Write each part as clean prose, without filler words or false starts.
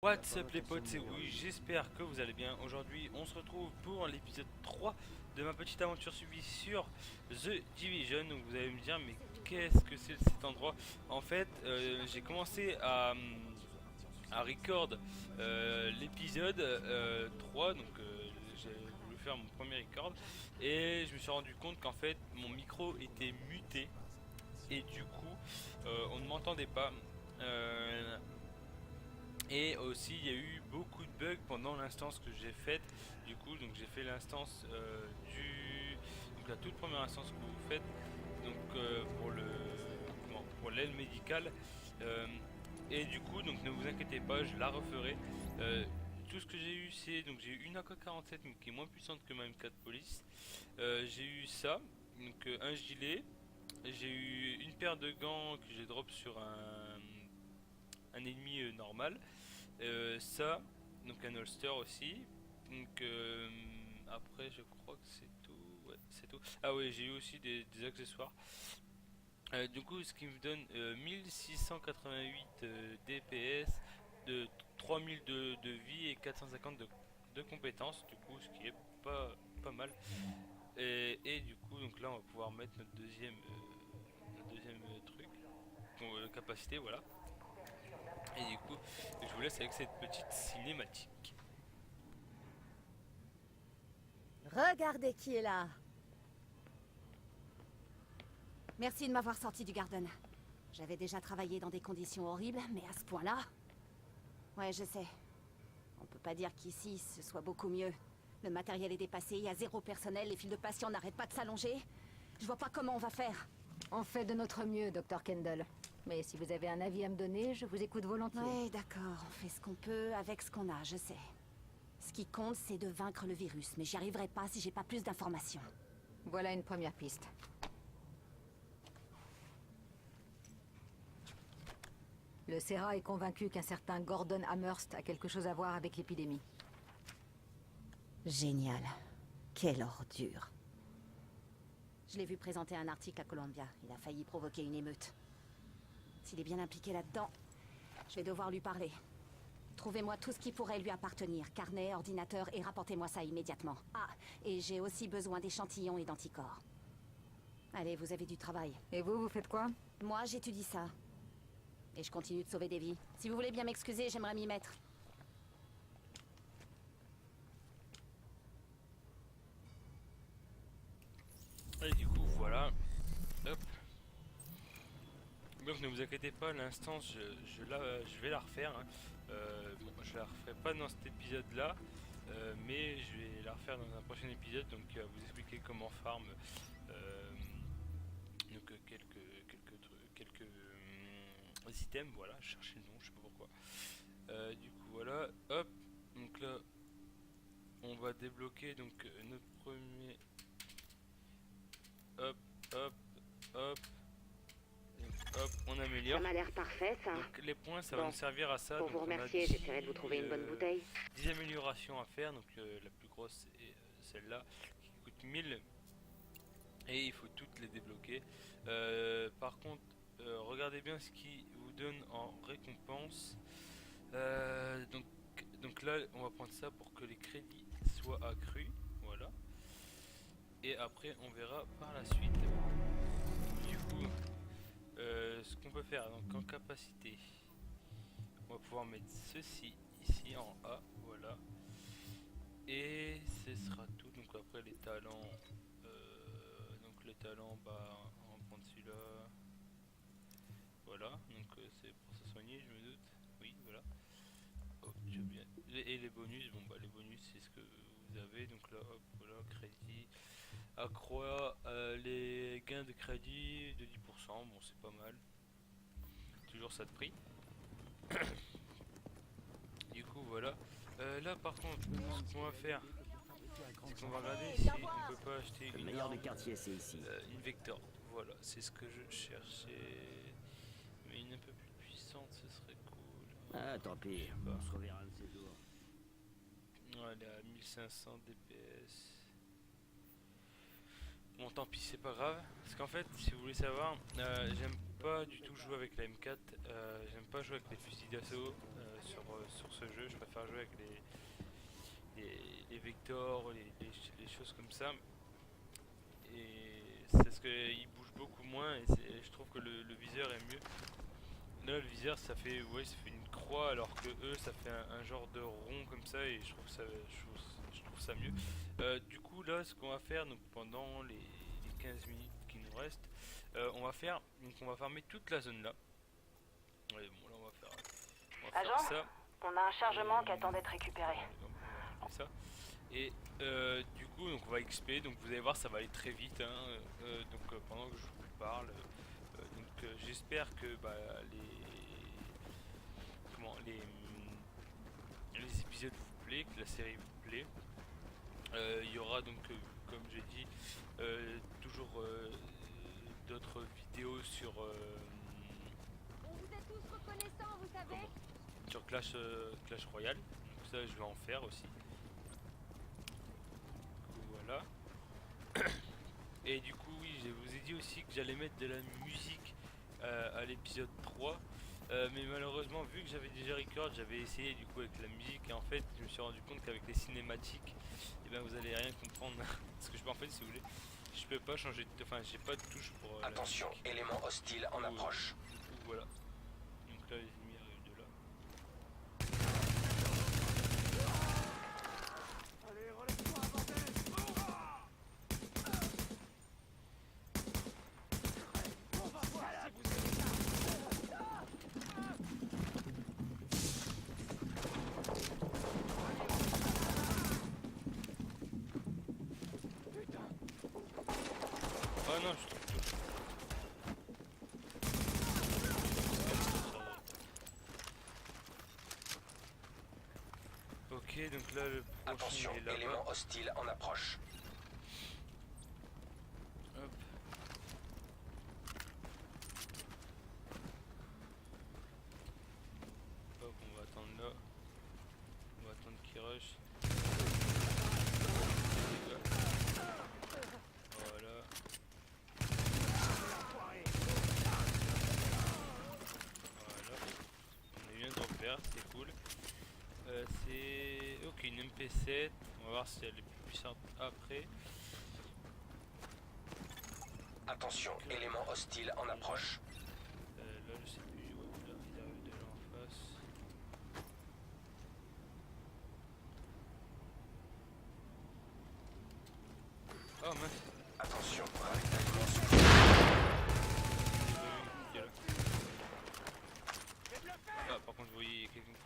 What's up les potes, c'est oui, j'espère que vous allez bien. Aujourd'hui on se retrouve pour l'épisode 3 de ma petite aventure suivie sur The Division. Donc vous allez me dire mais qu'est-ce que c'est cet endroit? En fait j'ai commencé à record l'épisode 3, donc j'ai voulu faire mon premier record et je me suis rendu compte qu'en fait mon micro était muté et du coup on ne m'entendait pas. Euh, et aussi il y a eu beaucoup de bugs pendant l'instance que j'ai faite. Du coup donc j'ai fait l'instance donc la toute première instance que vous faites, donc pour l'aile médicale. Euh, et du coup donc ne vous inquiétez pas, je la referai. Euh, tout ce que j'ai eu, c'est donc j'ai eu une AK-47 mais qui est moins puissante que ma M4 Police. J'ai eu ça, donc un gilet. J'ai eu une paire de gants que j'ai drop sur un ennemi normal. Ça, donc un holster aussi. Donc après je crois que c'est tout. Ouais, c'est tout. Ah ouais, j'ai eu aussi des accessoires. Du coup, ce qui me donne 1688 DPS, de 3000 de vie et 450 de compétences. Du coup, ce qui est pas mal. Et du coup, donc là, on va pouvoir mettre notre deuxième truc, capacité, voilà. Et du coup, je vous laisse avec cette petite cinématique. Regardez qui est là. Merci de m'avoir sorti du Garden. J'avais déjà travaillé dans des conditions horribles, mais à ce point-là... Ouais, je sais. On peut pas dire qu'ici, ce soit beaucoup mieux. Le matériel est dépassé, il y a zéro personnel, les files de patients n'arrêtent pas de s'allonger. Je vois pas comment on va faire. On fait de notre mieux, Dr. Kendall. Mais si vous avez un avis à me donner, je vous écoute volontiers. Ouais, d'accord, on fait ce qu'on peut avec ce qu'on a, je sais. Ce qui compte, c'est de vaincre le virus, mais j'y arriverai pas si j'ai pas plus d'informations. Voilà une première piste. Le CERA est convaincu qu'un certain Gordon Amherst a quelque chose à voir avec l'épidémie. Génial. Quelle ordure. Je l'ai vu présenter un article à Columbia. Il a failli provoquer une émeute. S'il est bien impliqué là-dedans, je vais devoir lui parler. Trouvez-moi tout ce qui pourrait lui appartenir. Carnet, ordinateur, et rapportez-moi ça immédiatement. Ah, et j'ai aussi besoin d'échantillons et d'anticorps. Allez, vous avez du travail. Et vous faites quoi? Moi, j'étudie ça. Et je continue de sauver des vies. Si vous voulez bien m'excuser, j'aimerais m'y mettre. Et du coup, voilà. Hop. Donc ne vous inquiétez pas, l'instance, je vais la refaire. Hein. Bon, je la referai pas dans cet épisode-là, mais je vais la refaire dans un prochain épisode. Donc vous expliquer comment farm. euh, donc quelques items. Voilà, je cherchais le nom, je sais pas pourquoi. Du coup, voilà. Hop. Donc là, on va débloquer donc notre premier. Hop, hop, hop. Hop, on améliore. Ça m'a l'air parfait, ça. Donc les points, ça va Bon, nous servir à ça. pour Donc, vous on a remercier, j'essaierai de vous trouver une bonne bouteille. 10 améliorations à faire. Donc la plus grosse est celle-là qui coûte 1000. Et il faut toutes les débloquer. Par contre, regardez bien ce qui vous donne en récompense. Donc là, on va prendre ça pour que les crédits soient accrus. Voilà. Et après, on verra par la suite. Du coup, ce qu'on peut faire, donc en capacité, on va pouvoir mettre ceci ici en A, voilà. Et ce sera tout. Donc après les talents, bah on va prendre celui-là. Voilà, donc c'est pour se soigner, je me doute. Oui, voilà. Oh, j'ai bien. Et les bonus, bon bah les bonus c'est ce que vous avez. Donc là, hop, voilà, crédit. Accroît les gains de crédit de 10%, bon c'est pas mal. Toujours ça de prix. Du coup voilà. Là par contre, ce qu'on va faire, c'est qu'on va regarder si on peut pas acheter Le une meilleur arme, du quartier, c'est ici. une Vector. Voilà, c'est ce que je cherchais. Mais une un peu plus puissante, ce serait cool. Ah, tant pis. pas. On se reverra un de ces jours. Ouais, elle est à 1500 DPS. Bon tant pis, c'est pas grave. Parce qu'en fait, si vous voulez savoir, j'aime pas du tout jouer avec la M4. J'aime pas jouer avec les fusils d'assaut sur ce jeu. préfère jouer avec les vectors, les choses comme ça. Et c'est parce qu'il bouge beaucoup moins et je trouve que le viseur est mieux. Là le viseur ça fait, ouais, ça fait une croix alors que eux ça fait un genre de rond comme ça et je trouve ça mieux. Du coup là ce qu'on va faire donc pendant les 15 minutes qui nous restent, on va farmer toute la zone là. Ouais, bon là on va faire Agent, ça. on a un chargement qui attend d'être récupéré. On va ça. Et du coup donc on va XP, donc vous allez voir ça va aller très vite hein. Donc pendant que je vous parle, j'espère que bah, les épisodes vous plaît, que la série vous plaît. Il y aura donc comme j'ai dit toujours d'autres vidéos sur On vous est tous reconnaissants, vous savez. sur Clash Royale. Donc ça je vais en faire aussi. Du coup, voilà. Et du coup oui, je vous ai dit aussi que j'allais mettre de la musique à l'épisode 3. Mais malheureusement vu que j'avais déjà record, j'avais essayé du coup avec la musique et en fait je me suis rendu compte qu'avec les cinématiques et ben vous allez rien comprendre. Parce que je peux en fait si vous voulez, je peux pas changer de... Enfin j'ai pas de touche pour Attention, élément hostile en approche. Voilà. Donc là les ennemis arrivent de là. Oh non, je trouve tout. Ok, donc là le prochain Attention, est là-bas. élément hostile en approche. Hop. Hop, on va attendre là. On va attendre qu'il rush. Voilà. Voilà. On a eu un drop vert, c'est cool. C'est ok, une MP7. On va voir si elle est plus puissante après. Attention, élément hostile en approche. Là je sais plus, ouais, là il arrive déjà en face. Oh mince. Attention, ravitaillement sous. Il y a là. Ah par contre vous voyez il y a quelqu'un qui...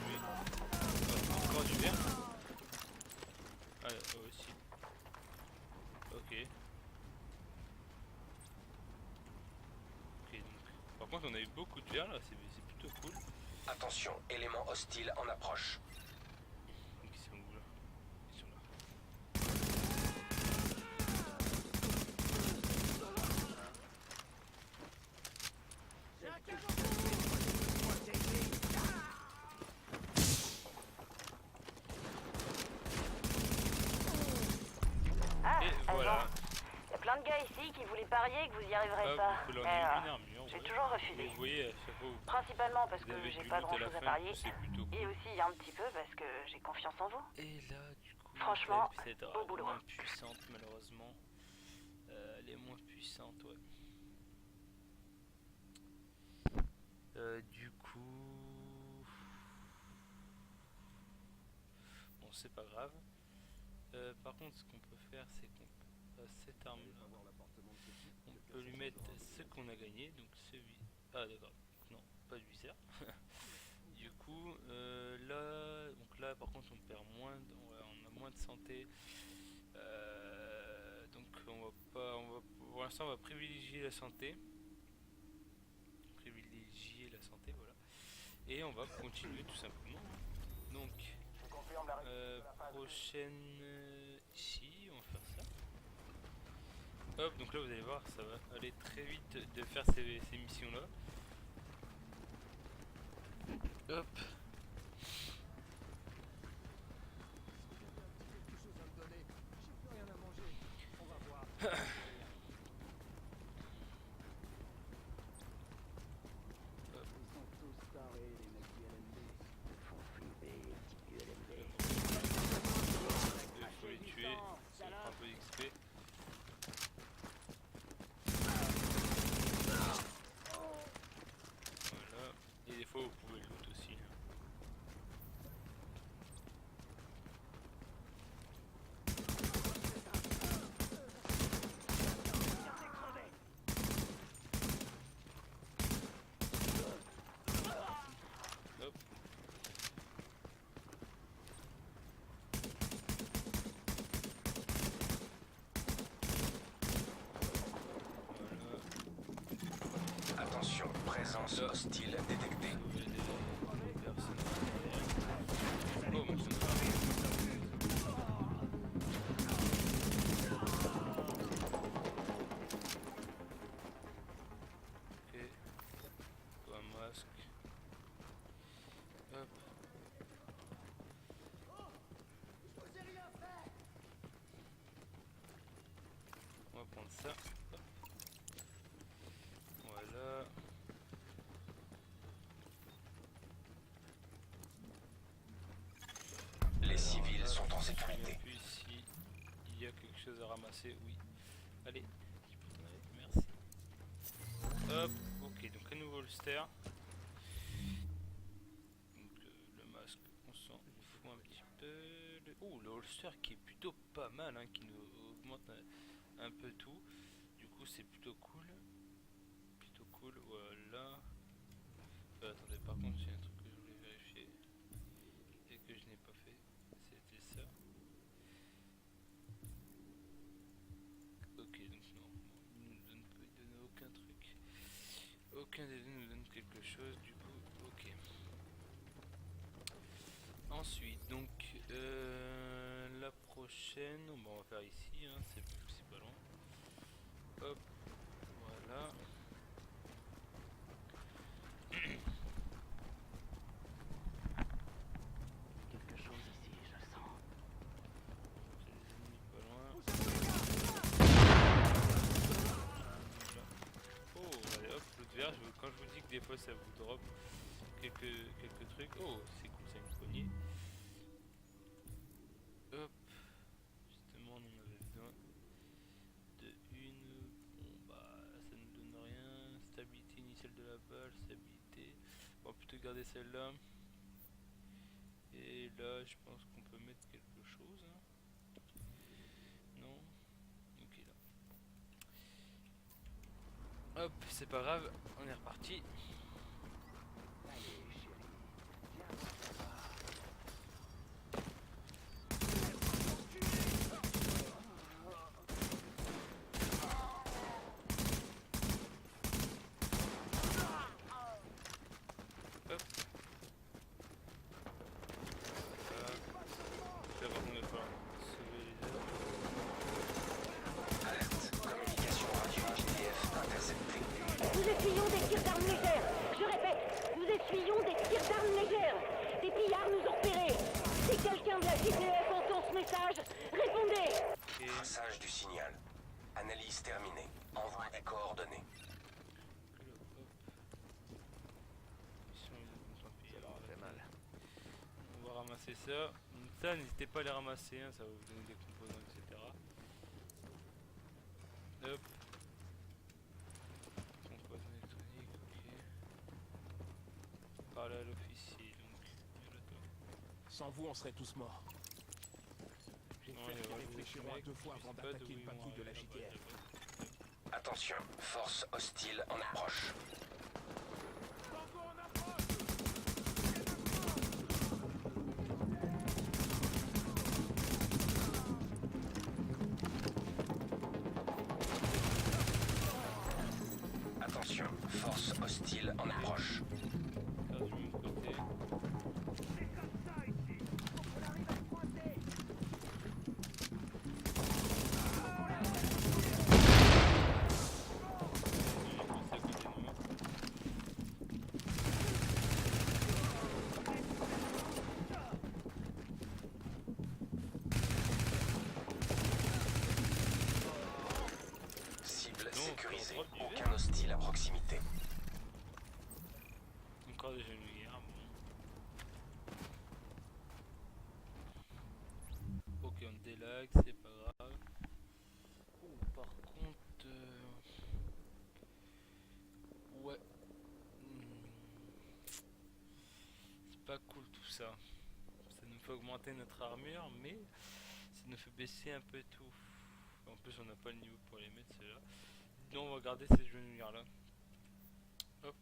Oui. Oh, encore du vert. Ah aussi. Ok. Ok donc. Par contre on a eu beaucoup de verre là, c'est plutôt cool. Attention, élément hostile en approche. Donc ils sont où là? Ils sont là. Ah, Et agent, voilà. y a plein de gars ici qui voulaient parier que vous y arriverez Hop, pas. vous pouvez Mais, leur donner une armure. j'ai ouais. toujours Et refusé. vous voyez à chaque fois Principalement parce vous que avez j'ai du pas loot grand à la chose à fin, parier. c'est plutôt cool. Et aussi un petit peu parce que j'ai confiance en vous. Et là, du coup, Franchement, la MP7 beau boulot. moins puissante, malheureusement. Elle est moins puissante, ouais. Du coup... Bon, c'est pas grave. Par contre, ce qu'on peut faire, c'est qu'on a cette arme là. On peut lui mettre ce qu'on a gagné, donc celui... Ah d'accord, non, pas de viseur. Du coup, là, par contre, on perd moins, on a moins de santé. Donc, pour l'instant, on va privilégier la santé. Voilà. Et on va continuer tout simplement. Donc, prochaine ici, on va faire ça. Hop, donc là, vous allez voir, ça va aller très vite de faire ces missions-là. Hop. Force hostile détectée. sauver des personnes. Oh, mais c'est ok. Un masque. Hop. On va prendre ça. Hop. Voilà. Les civils Alors, sont en je me souviens sécurité. plus si il y a quelque chose à ramasser. Oui. Allez, je peux t'en aller. Merci. Hop, ok, donc un nouveau holster. Donc le masque, on s'en fout un petit peu. Oh, le holster qui est plutôt pas mal, hein, qui nous augmente un peu tout. Du coup, c'est plutôt cool. Plutôt cool, voilà. Attendez, par contre, j'ai un truc que je voulais vérifier et que je n'ai pas fait. C'était ça. Ok, donc non, il ne donne aucun truc. Aucun des deux nous donne quelque chose, du coup, ok. Ensuite, donc, la prochaine, bon, on va faire ici, hein, c'est pas loin. Hop, voilà. Quelque chose ici, je le sens. J'ai des ennemis pas loin. Voilà. Oh, allez hop, l'autre verre, quand je vous dis que des fois ça vous drop quelques trucs. Oh, c'est cool, c'est une poignée. Hop, justement on en avait besoin de une. Bon bah ça ne donne rien. Stabilité initiale de la balle, stabilité. On va plutôt garder celle-là. Et là je pense qu'on peut mettre quelque chose. Hein. Non. Ok là. Hop, c'est pas grave, on est reparti. Hop. Voilà. Là par contre il va falloir sauver les autres. Alerte. Communication radio GDF interceptée. Nous essuyons des tirs d'armes légères. Je répète, nous essuyons des tirs d'armes légères. Des pillards nous ont repérés. Si quelqu'un de la GDF entend ce message, répondez. Et Traçage du signal. Analyse terminée. Envoi des coordonnées. on va ramasser ça. Ça, n'hésitez pas à les ramasser, hein, ça va vous donner des composants, etc. Hop. Composants électroniques, ok. Parler à l'officier, donc. Voilà, toi. Sans vous, on serait tous morts. J'ai Non, fait allez, qu'ils voilà, réfléchiront à deux fois avant d'attaquer une patrouille de la JTF. Attention. Force hostile en approche. Attention. Force hostile en approche. Faire du même côté. Cible Non, sécurisée. drop du verre. Aucun hostile à proximité. Encore des genouillères, bon. Ok, on délag, c'est pas grave. Oh, par contre... Ouais. C'est pas cool tout ça. Ça nous fait augmenter notre armure, mais ça nous fait baisser un peu tout. En plus, on n'a pas le niveau pour les mettre, ceux-là. Donc, on va garder ces genouillères là. Hop.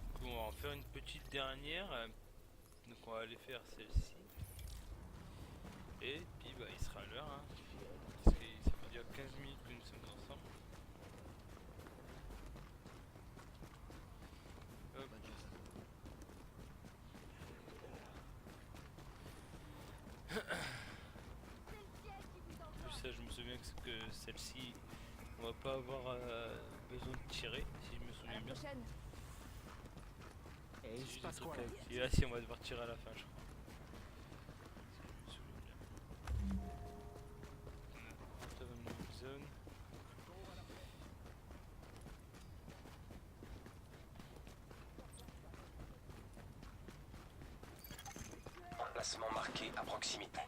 Du coup, on va en faire une petite dernière. Donc, on va aller faire celle-ci. Et puis, bah, il sera l'heure. Hein, parce que ça fait déjà 15 minutes que nous sommes ensemble. celle-ci, on va pas avoir besoin de tirer, si je me souviens bien. Et il C'est se juste passe des quoi trucs là à activer. Ah si, on va devoir tirer à la fin, je crois. Si je me souviens bien. Ça va me mettre une zone. Emplacement marqué à proximité.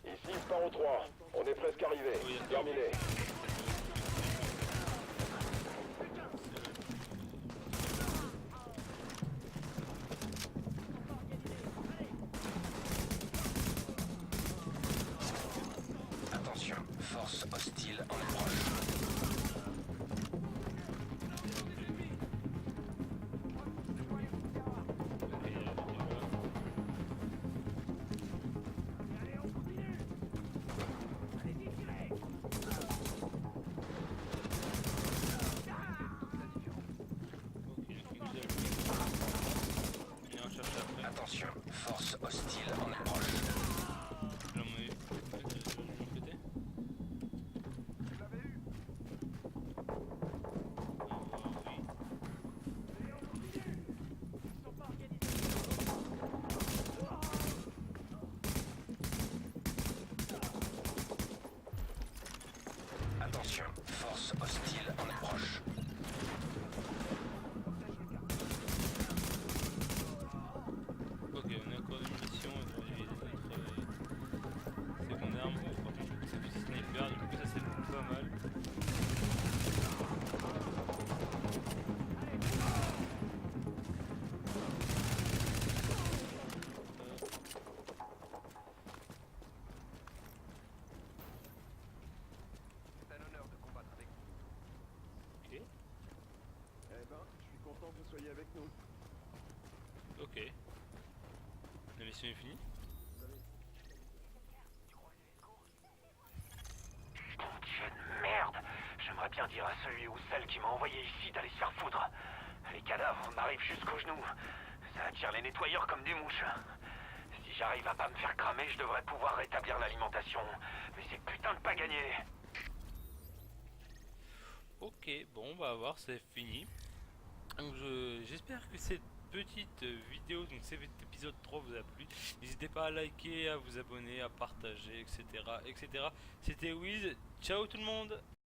Ici Sparrow 3, on est presque arrivé. Oui, d'accord. Terminé. Attention, force hostile en approche. Attention, force hostile en approche. Attention, force hostile en approche. Ok, on a encore une mission, on va utiliser notre secondaire. Bon, par contre, c'est petit sniper, du coup, ça c'est pas mal. C'est un honneur de combattre avec vous. Ok, Eh ben, je suis content que vous soyez avec nous. ok. La mission est finie. Bon Dieu de merde! J'aimerais bien dire à celui ou celle qui m'a envoyé ici d'aller se faire foudre. Les cadavres m'arrivent jusqu'aux genoux. Ça attire les nettoyeurs comme des mouches. Si j'arrive à pas me faire cramer, je devrais pouvoir rétablir l'alimentation. Mais c'est putain de pas gagné. Ok, bon, on va voir, c'est fini. Donc j'espère que cette petite vidéo, donc cet épisode 3 vous a plu. N'hésitez pas à liker, à vous abonner, à partager, etc. etc. C'était Wiz, ciao tout le monde!